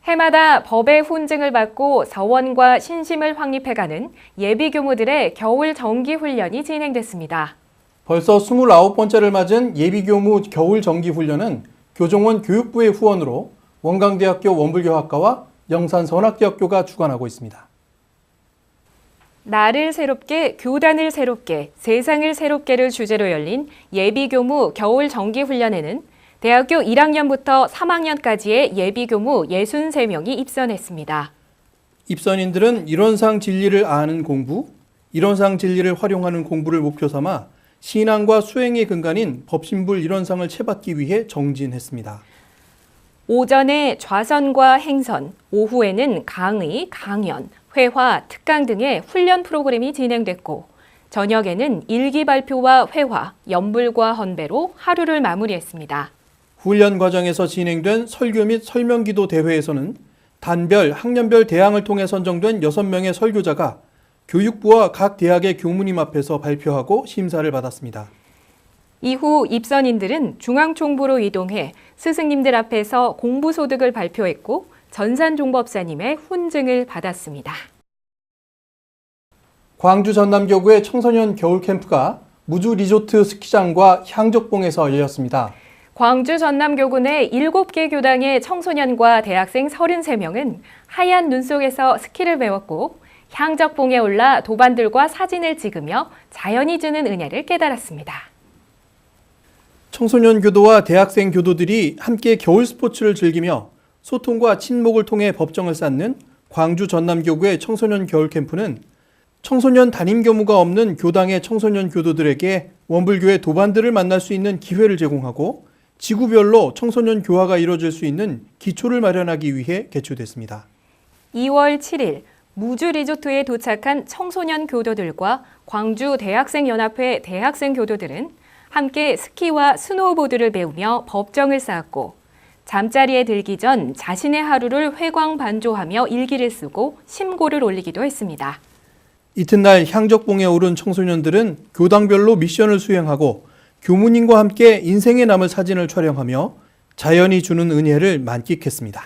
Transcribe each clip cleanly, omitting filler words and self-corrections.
해마다 법의 훈증을 받고 서원과 신심을 확립해가는 예비교무들의 겨울 정기훈련이 진행됐습니다. 벌써 29번째를 맞은 예비교무 겨울 정기훈련은 교정원 교육부의 후원으로 원광대학교 원불교학과와 영산선악대학교가 주관하고 있습니다. 나를 새롭게, 교단을 새롭게, 세상을 새롭게를 주제로 열린 예비교무 겨울 정기훈련에는 대학교 1학년부터 3학년까지의 예비교무 63명이 입선했습니다. 입선인들은 이론상 진리를 아는 공부, 이론상 진리를 활용하는 공부를 목표 삼아 신앙과 수행의 근간인 법신불 이론상을 채받기 위해 정진했습니다. 오전에 좌선과 행선, 오후에는 강의, 강연, 회화, 특강 등의 훈련 프로그램이 진행됐고 저녁에는 일기 발표와 회화, 연불과 헌배로 하루를 마무리했습니다. 훈련 과정에서 진행된 설교 및 설명기도 대회에서는 단별, 학년별 대항을 통해 선정된 6명의 설교자가 교육부와 각 대학의 교무님 앞에서 발표하고 심사를 받았습니다. 이후 입선인들은 중앙총부로 이동해 스승님들 앞에서 공부소득을 발표했고 전산종법사님의 훈증을 받았습니다. 광주 전남교구의 청소년 겨울 캠프가 무주 리조트 스키장과 향적봉에서 열렸습니다. 광주 전남교구 내 7개 교당의 청소년과 대학생 33명은 하얀 눈 속에서 스키를 배웠고 향적봉에 올라 도반들과 사진을 찍으며 자연이 주는 은혜를 깨달았습니다. 청소년 교도와 대학생 교도들이 함께 겨울 스포츠를 즐기며 소통과 친목을 통해 법정을 쌓는 광주 전남교구의 청소년 겨울 캠프는 청소년 담임 교무가 없는 교당의 청소년 교도들에게 원불교의 도반들을 만날 수 있는 기회를 제공하고 지구별로 청소년 교화가 이루어질 수 있는 기초를 마련하기 위해 개최됐습니다. 2월 7일 무주 리조트에 도착한 청소년 교도들과 광주 대학생연합회 대학생 교도들은 함께 스키와 스노우보드를 배우며 법정을 쌓았고 잠자리에 들기 전 자신의 하루를 회광반조하며 일기를 쓰고 심고를 올리기도 했습니다. 이튿날 향적봉에 오른 청소년들은 교당별로 미션을 수행하고 교무님과 함께 인생에 남을 사진을 촬영하며 자연이 주는 은혜를 만끽했습니다.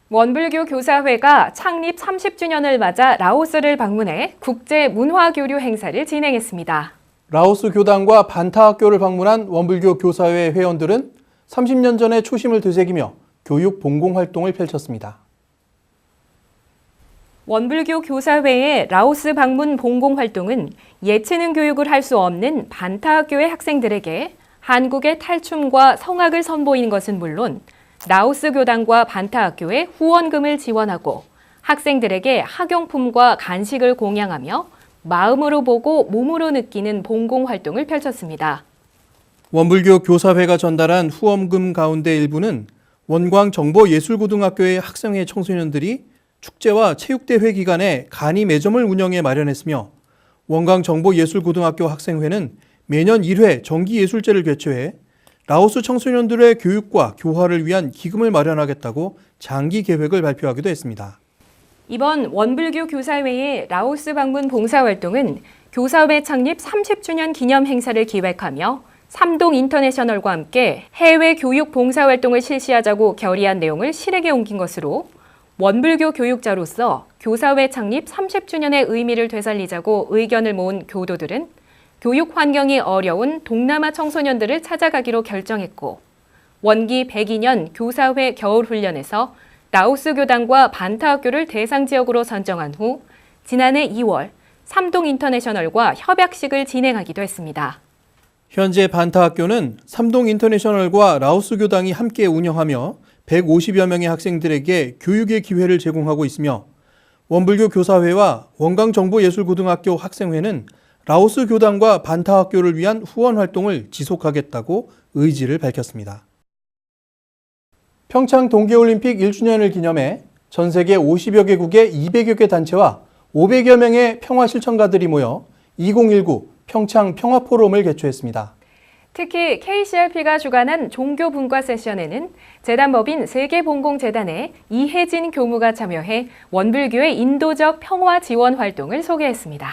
원불교 교사회가 창립 30주년을 맞아 라오스를 방문해 국제 문화교류 행사를 진행했습니다. 라오스 교당과 반타학교를 방문한 원불교 교사회 회원들은 30년 전의 초심을 되새기며 교육 봉공활동을 펼쳤습니다. 원불교 교사회의 라오스 방문 봉공활동은 예체능 교육을 할 수 없는 반타학교의 학생들에게 한국의 탈춤과 성악을 선보이는 것은 물론 라오스 교당과 반타학교에 후원금을 지원하고 학생들에게 학용품과 간식을 공양하며 마음으로 보고 몸으로 느끼는 봉공활동을 펼쳤습니다. 원불교 교사회가 전달한 후원금 가운데 일부는 원광정보예술고등학교의 학생회 청소년들이 축제와 체육대회 기간에 간이 매점을 운영해 마련했으며 원광정보예술고등학교 학생회는 매년 1회 정기예술제를 개최해 라오스 청소년들의 교육과 교화를 위한 기금을 마련하겠다고 장기 계획을 발표하기도 했습니다. 이번 원불교 교사회의 라오스 방문 봉사활동은 교사회 창립 30주년 기념 행사를 기획하며 삼동 인터내셔널과 함께 해외 교육 봉사활동을 실시하자고 결의한 내용을 실행에 옮긴 것으로 원불교 교육자로서 교사회 창립 30주년의 의미를 되살리자고 의견을 모은 교도들은 교육 환경이 어려운 동남아 청소년들을 찾아가기로 결정했고 원기 102년 교사회 겨울훈련에서 라오스 교당과 반타학교를 대상 지역으로 선정한 후 지난해 2월 삼동 인터내셔널과 협약식을 진행하기도 했습니다. 현재 반타학교는 삼동 인터내셔널과 라오스 교당이 함께 운영하며 150여 명의 학생들에게 교육의 기회를 제공하고 있으며 원불교 교사회와 원광정보예술고등학교 학생회는 라오스 교당과 반타학교를 위한 후원 활동을 지속하겠다고 의지를 밝혔습니다. 평창 동계올림픽 1주년을 기념해 전 세계 50여 개국의 200여 개 단체와 500여 명의 평화실천가들이 모여 2019 평창 평화포럼을 개최했습니다. 특히 KCRP가 주관한 종교분과 세션에는 재단법인 세계봉공재단의 이혜진 교무가 참여해 원불교의 인도적 평화 지원 활동을 소개했습니다.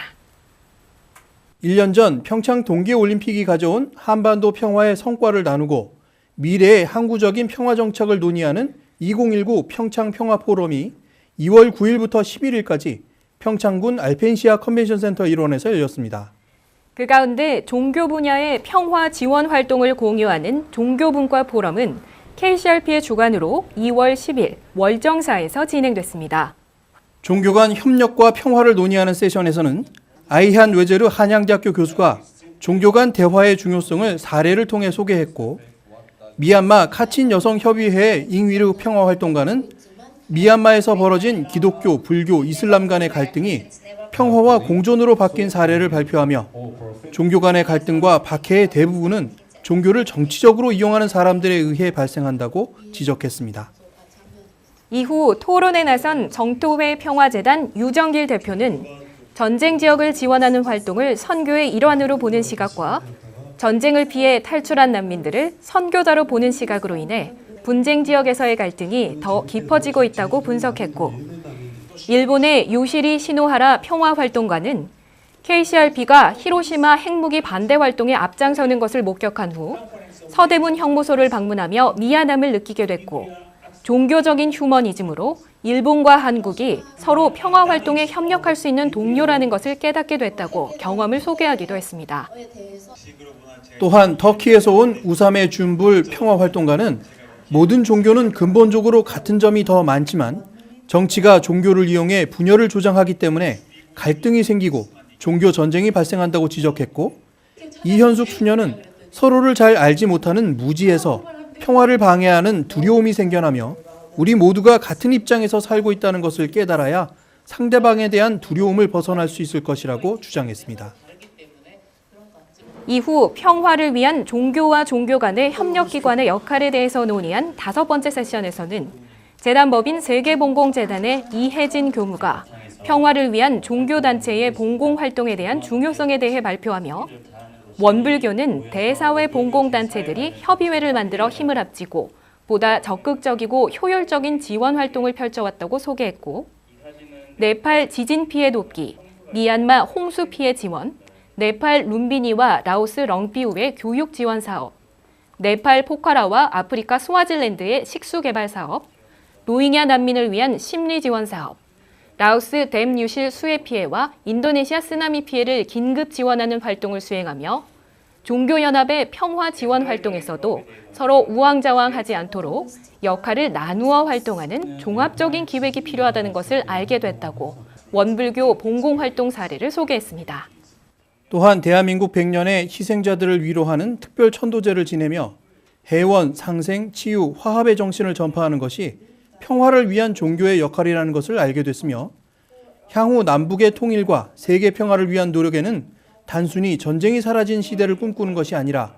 1년 전 평창 동계올림픽이 가져온 한반도 평화의 성과를 나누고 미래의 항구적인 평화 정착을 논의하는 2019 평창 평화포럼이 2월 9일부터 11일까지 평창군 알펜시아 컨벤션센터 일원에서 열렸습니다. 그 가운데 종교 분야의 평화 지원 활동을 공유하는 종교분과 포럼은 KCRP의 주관으로 2월 10일 월정사에서 진행됐습니다. 종교 간 협력과 평화를 논의하는 세션에서는 아이한 웨제르 한양대학교 교수가 종교 간 대화의 중요성을 사례를 통해 소개했고, 미얀마 카친 여성협의회 잉위르 평화활동가는 미얀마에서 벌어진 기독교, 불교, 이슬람 간의 갈등이 평화와 공존으로 바뀐 사례를 발표하며 종교 간의 갈등과 박해의 대부분은 종교를 정치적으로 이용하는 사람들에 의해 발생한다고 지적했습니다. 이후 토론에 나선 정토회 평화재단 유정길 대표는 전쟁 지역을 지원하는 활동을 선교의 일환으로 보는 시각과 전쟁을 피해 탈출한 난민들을 선교자로 보는 시각으로 인해 분쟁 지역에서의 갈등이 더 깊어지고 있다고 분석했고, 일본의 요시리 시노하라 평화활동가는 KCRP가 히로시마 핵무기 반대 활동에 앞장서는 것을 목격한 후 서대문 형무소를 방문하며 미안함을 느끼게 됐고, 종교적인 휴머니즘으로 일본과 한국이 서로 평화활동에 협력할 수 있는 동료라는 것을 깨닫게 됐다고 경험을 소개하기도 했습니다. 또한 터키에서 온 우사메 준불 평화활동가는 모든 종교는 근본적으로 같은 점이 더 많지만 정치가 종교를 이용해 분열을 조장하기 때문에 갈등이 생기고 종교 전쟁이 발생한다고 지적했고, 이현숙 수녀는 서로를 잘 알지 못하는 무지에서 평화를 방해하는 두려움이 생겨나며 우리 모두가 같은 입장에서 살고 있다는 것을 깨달아야 상대방에 대한 두려움을 벗어날 수 있을 것이라고 주장했습니다. 이후 평화를 위한 종교와 종교 간의 협력기관의 역할에 대해서 논의한 5번째 세션에서는 재단법인 세계봉공재단의 이혜진 교무가 평화를 위한 종교단체의 봉공활동에 대한 중요성에 대해 발표하며, 원불교는 대사회 봉공단체들이 협의회를 만들어 힘을 합치고 보다 적극적이고 효율적인 지원 활동을 펼쳐왔다고 소개했고, 네팔 지진 피해 돕기, 미얀마 홍수 피해 지원, 네팔 룸비니와 라오스 렁비우의 교육 지원 사업, 네팔 포카라와 아프리카 스와질랜드의 식수 개발 사업, 로힝야 난민을 위한 심리 지원 사업, 라오스 댐 유실 수해 피해와 인도네시아 쓰나미 피해를 긴급 지원하는 활동을 수행하며, 종교연합의 평화 지원 활동에서도 서로 우왕좌왕하지 않도록 역할을 나누어 활동하는 종합적인 기획이 필요하다는 것을 알게 됐다고 원불교 봉공활동 사례를 소개했습니다. 또한 대한민국 100년의 희생자들을 위로하는 특별 천도제를 지내며 해원, 상생, 치유, 화합의 정신을 전파하는 것이 평화를 위한 종교의 역할이라는 것을 알게 됐으며, 향후 남북의 통일과 세계 평화를 위한 노력에는 단순히 전쟁이 사라진 시대를 꿈꾸는 것이 아니라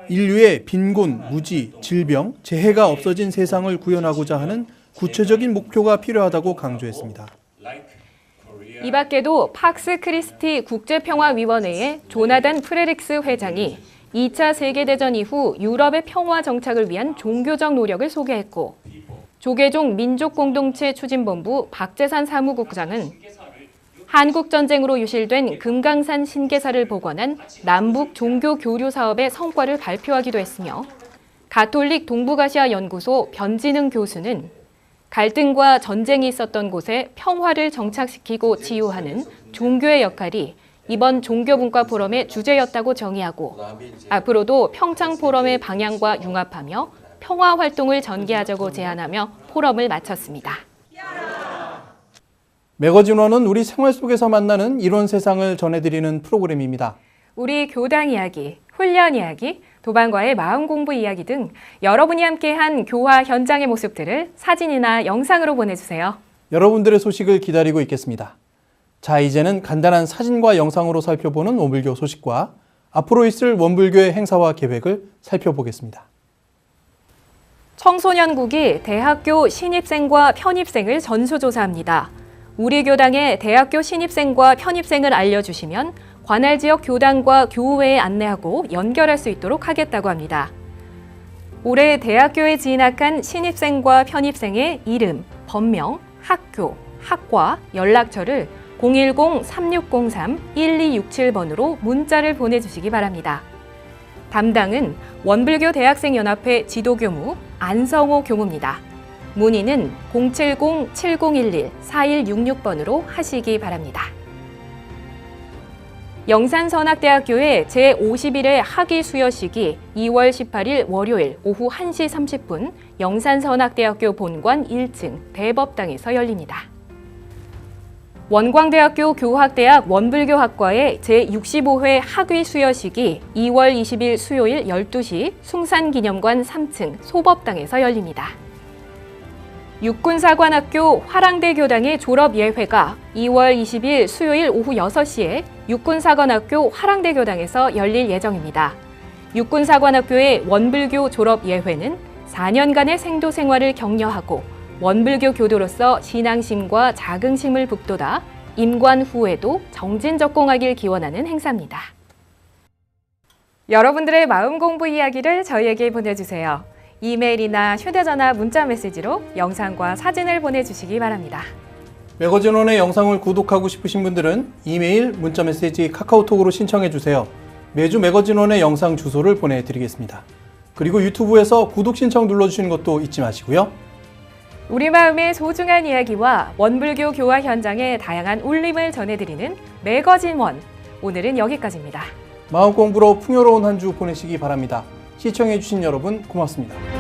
인류의 빈곤, 무지, 질병, 재해가 없어진 세상을 구현하고자 하는 구체적인 목표가 필요하다고 강조했습니다. 이 밖에도 팍스 크리스티 국제평화위원회의 조나단 프레릭스 회장이 2차 세계대전 이후 유럽의 평화 정착을 위한 종교적 노력을 소개했고, 조계종 민족공동체 추진본부 박재산 사무국장은 한국전쟁으로 유실된 금강산 신계사를 복원한 남북 종교 교류 사업의 성과를 발표하기도 했으며, 가톨릭 동북아시아 연구소 변진흥 교수는 갈등과 전쟁이 있었던 곳에 평화를 정착시키고 치유하는 종교의 역할이 이번 종교분과 포럼의 주제였다고 정의하고, 앞으로도 평창 포럼의 방향과 융합하며 평화 활동을 전개하자고 제안하며 포럼을 마쳤습니다. 매거진원은 우리 생활 속에서 만나는 이론 세상을 전해드리는 프로그램입니다. 우리 교당 이야기, 훈련 이야기, 도반과의 마음 공부 이야기 등 여러분이 함께한 교화 현장의 모습들을 사진이나 영상으로 보내주세요. 여러분들의 소식을 기다리고 있겠습니다. 자, 이제는 간단한 사진과 영상으로 살펴보는 원불교 소식과 앞으로 있을 원불교의 행사와 계획을 살펴보겠습니다. 청소년국이 대학교 신입생과 편입생을 전수조사합니다. 우리 교당의 대학교 신입생과 편입생을 알려주시면 관할 지역 교당과 교우회에 안내하고 연결할 수 있도록 하겠다고 합니다. 올해 대학교에 진학한 신입생과 편입생의 이름, 법명, 학교, 학과, 연락처를 010-3603-1267번으로 문자를 보내주시기 바랍니다. 담당은 원불교 대학생연합회 지도교무 안성호 교무입니다. 문의는 070-7011-4166번으로 하시기 바랍니다. 영산선악대학교의 제51회 학위 수여식이 2월 18일 월요일 오후 1시 30분 영산선악대학교 본관 1층 대법당에서 열립니다. 원광대학교 교학대학 원불교학과의 제65회 학위 수여식이 2월 20일 수요일 12시 숭산기념관 3층 소법당에서 열립니다. 육군사관학교 화랑대교당의 졸업예회가 2월 20일 수요일 오후 6시에 육군사관학교 화랑대교당에서 열릴 예정입니다. 육군사관학교의 원불교 졸업예회는 4년간의 생도 생활을 격려하고 원불교 교도로서 신앙심과 자긍심을 북돋아 임관 후에도 정진적공하길 기원하는 행사입니다. 여러분들의 마음 공부 이야기를 저희에게 보내주세요. 이메일이나 휴대전화 문자 메시지로 영상과 사진을 보내주시기 바랍니다. 매거진원의 영상을 구독하고 싶으신 분들은 이메일, 문자 메시지, 카카오톡으로 신청해 주세요. 매주 매거진원의 영상 주소를 보내드리겠습니다. 그리고 유튜브에서 구독 신청 눌러주시는 것도 잊지 마시고요. 우리 마음의 소중한 이야기와 원불교 교화 현장의 다양한 울림을 전해드리는 매거진원. 오늘은 여기까지입니다. 마음 공부로 풍요로운 한 주 보내시기 바랍니다. 시청해주신 여러분 고맙습니다.